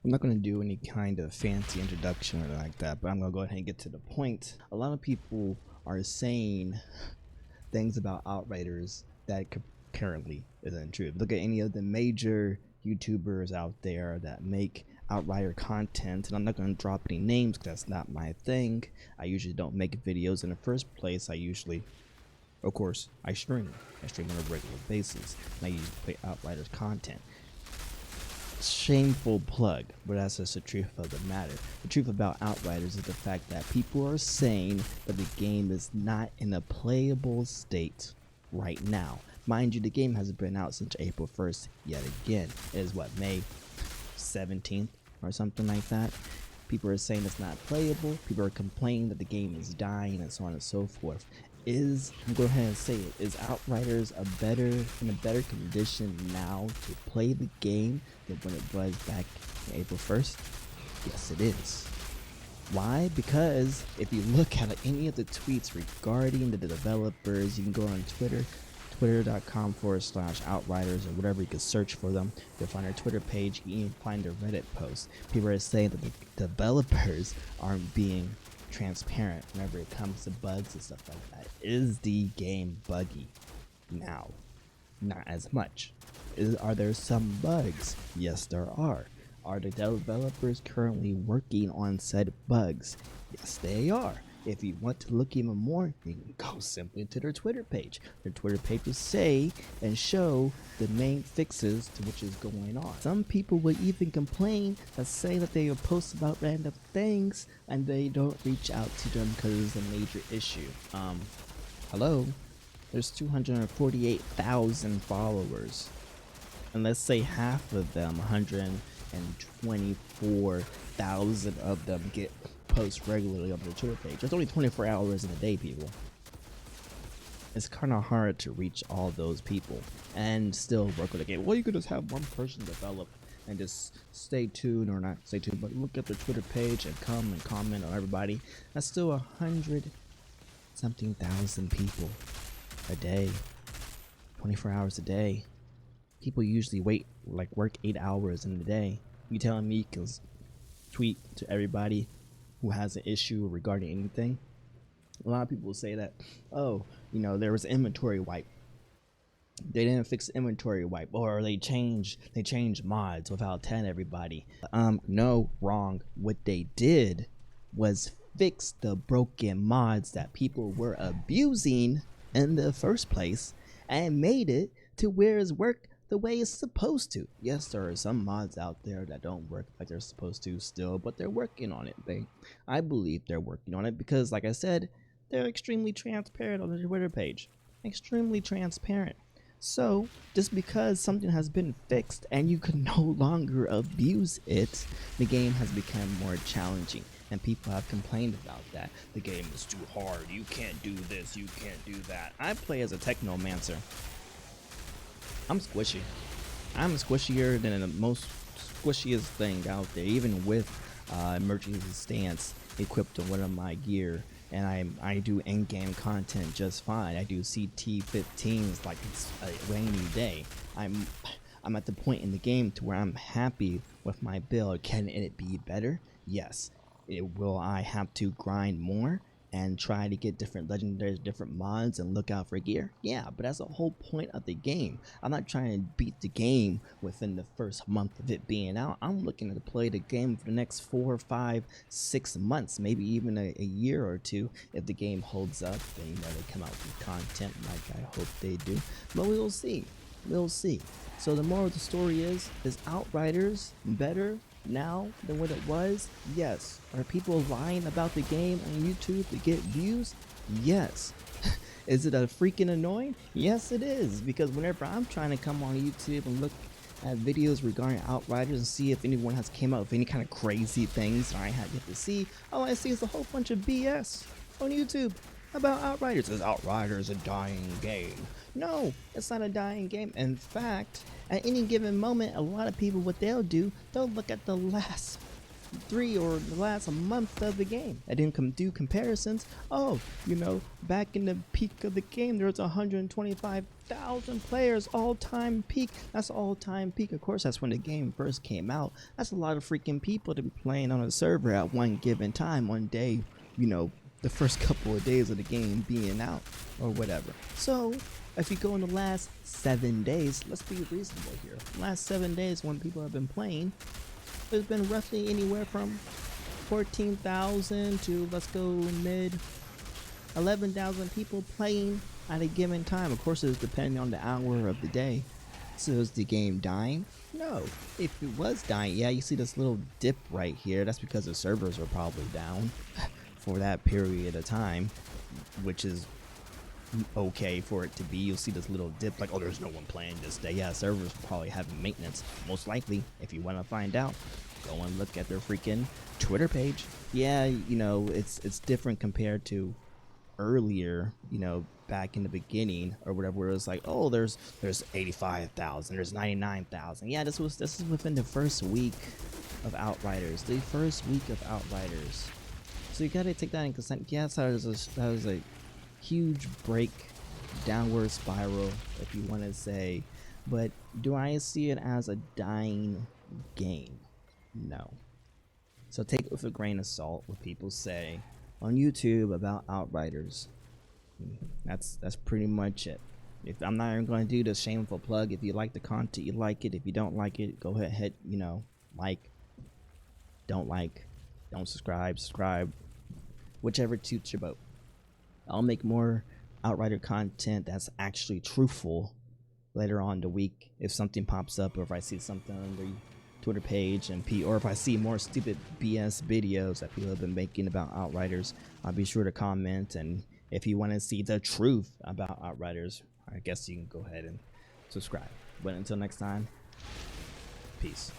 I'm not going to do any kind of fancy introduction or like that, but I'm going to go ahead and get to the point. A lot of people are saying things about Outriders that currently isn't true. Look at any of the major YouTubers out there that make Outrider content, and I'm not going to drop any names because that's not my thing. I usually don't make videos in the first place. Of course, I stream on a regular basis, and I usually play Outriders content. Shameful plug, but that's just the truth of the matter. The truth about Outriders is the fact that people are saying that the game is not in a playable state right now. Mind you, the game hasn't been out since April 1st yet again. It is what, May 17th or something like that. People are saying it's not playable. People are complaining that the game is dying and so on and so forth. I'm go ahead and say it, is Outriders in a better condition now to play the game than when it was back in April 1st? Yes, it is. Why? Because if you look at any of the tweets regarding the developers, you can go on Twitter, twitter.com/Outriders or whatever, you can search for them. You'll find their Twitter page, you can find their Reddit post. People are saying that the developers aren't being transparent whenever it comes to bugs and stuff like that. Is the game buggy? Now, not as much. Are there some bugs? Yes, there are. Are the developers currently working on said bugs? Yes, they are. If you want to look even more, you can go simply to their Twitter page. Their Twitter page will say and show the main fixes to which is going on. Some people will even complain and say that they will post about random things and they don't reach out to them because it's a major issue. Hello? There's 248,000 followers. And let's say half of them, 124,000 of them get post regularly on the Twitter page. There's only 24 hours in a day, people. It's kind of hard to reach all those people and still work with the game. Well, you could just have one person develop and just stay tuned, or not stay tuned, but look at the Twitter page and come and comment on everybody. That's still 100-something thousand people a day, 24 hours a day. People usually work 8 hours in a day. You telling me you can tweet to everybody who has an issue regarding anything? A lot of people say that, oh, there was inventory wipe. They didn't fix the inventory wipe, or they changed mods without telling everybody. No, wrong. What they did was fix the broken mods that people were abusing in the first place and made it to where it's work the way it's supposed to. Yes, there are some mods out there that don't work like they're supposed to still, but they're working on it. I believe they're working on it because, like I said, they're extremely transparent on their Twitter page. Extremely transparent. So, just because something has been fixed and you can no longer abuse it, the game has become more challenging. And people have complained about that. The game is too hard. You can't do this. You can't do that. I play as a technomancer. I'm squishy. I'm squishier than the most squishiest thing out there, even with emergency stance equipped on one of my gear. And I do in-game content just fine. I do CT-15s like it's a rainy day. I'm at the point in the game to where I'm happy with my build. Can it be better? Yes. Will I have to grind more and try to get different legendaries, different mods, and look out for gear? Yeah, but that's the whole point of the game. I'm not trying to beat the game within the first month of it being out. I'm looking to play the game for the next 4, 5, 6 months, maybe even a year or two if the game holds up and they come out with content like I hope they do. But we'll see. We'll see. So the moral of the story is Outriders better now than what it was? Yes. Are people lying about the game on YouTube to get views? Yes. Is it a freaking annoying? Yes, it is, because whenever I'm trying to come on YouTube and look at videos regarding Outriders and see if anyone has came out with any kind of crazy things that I have yet to see, all I see is a whole bunch of BS on YouTube about Outriders. Is Outriders a dying game? No, it's not a dying game. In fact, at any given moment, a lot of people, what they'll do, they'll look at the last 3 or the last month of the game. I didn't do comparisons. Oh, you know, back in the peak of the game, there was 125,000 players, all-time peak. That's all-time peak. Of course, that's when the game first came out. That's a lot of freaking people to be playing on a server at one given time, one day, you know, the first couple of days of the game being out or whatever. So if you go in the last 7 days, let's be reasonable here. Last 7 days when people have been playing, there's been roughly anywhere from 14,000 to, let's go mid, 11,000 people playing at a given time. Of course, it's depending on the hour of the day. So is the game dying? No. If it was dying, yeah, you see this little dip right here. That's because the servers are probably down for that period of time, which is okay for it to be. You'll see this little dip like, oh, there's no one playing this day. Yeah, servers probably having maintenance, most likely. If you want to find out, go and look at their freaking Twitter page. Yeah, you know, it's different compared to earlier, you know, back in the beginning or whatever, where it was like, oh, there's 85,000, there's 99,000. Yeah, this is within the first week of Outriders, the first week of Outriders. So you gotta take that in consent. Yes, that was a huge break, downward spiral, if you want to say, but do I see it as a dying game? No. So take it with a grain of salt what people say on YouTube about Outriders. That's pretty much it. If I'm not even going to do the shameful plug, if you like the content, you like it. If you don't like it, go ahead, you know, like, don't subscribe, whichever suits your boat. I'll make more Outrider content that's actually truthful later on in the week if something pops up, or if I see something on the Twitter page or if I see more stupid BS videos that people have been making about Outriders, I'll be sure to comment. And if you want to see the truth about Outriders, I guess you can go ahead and subscribe. But until next time, peace.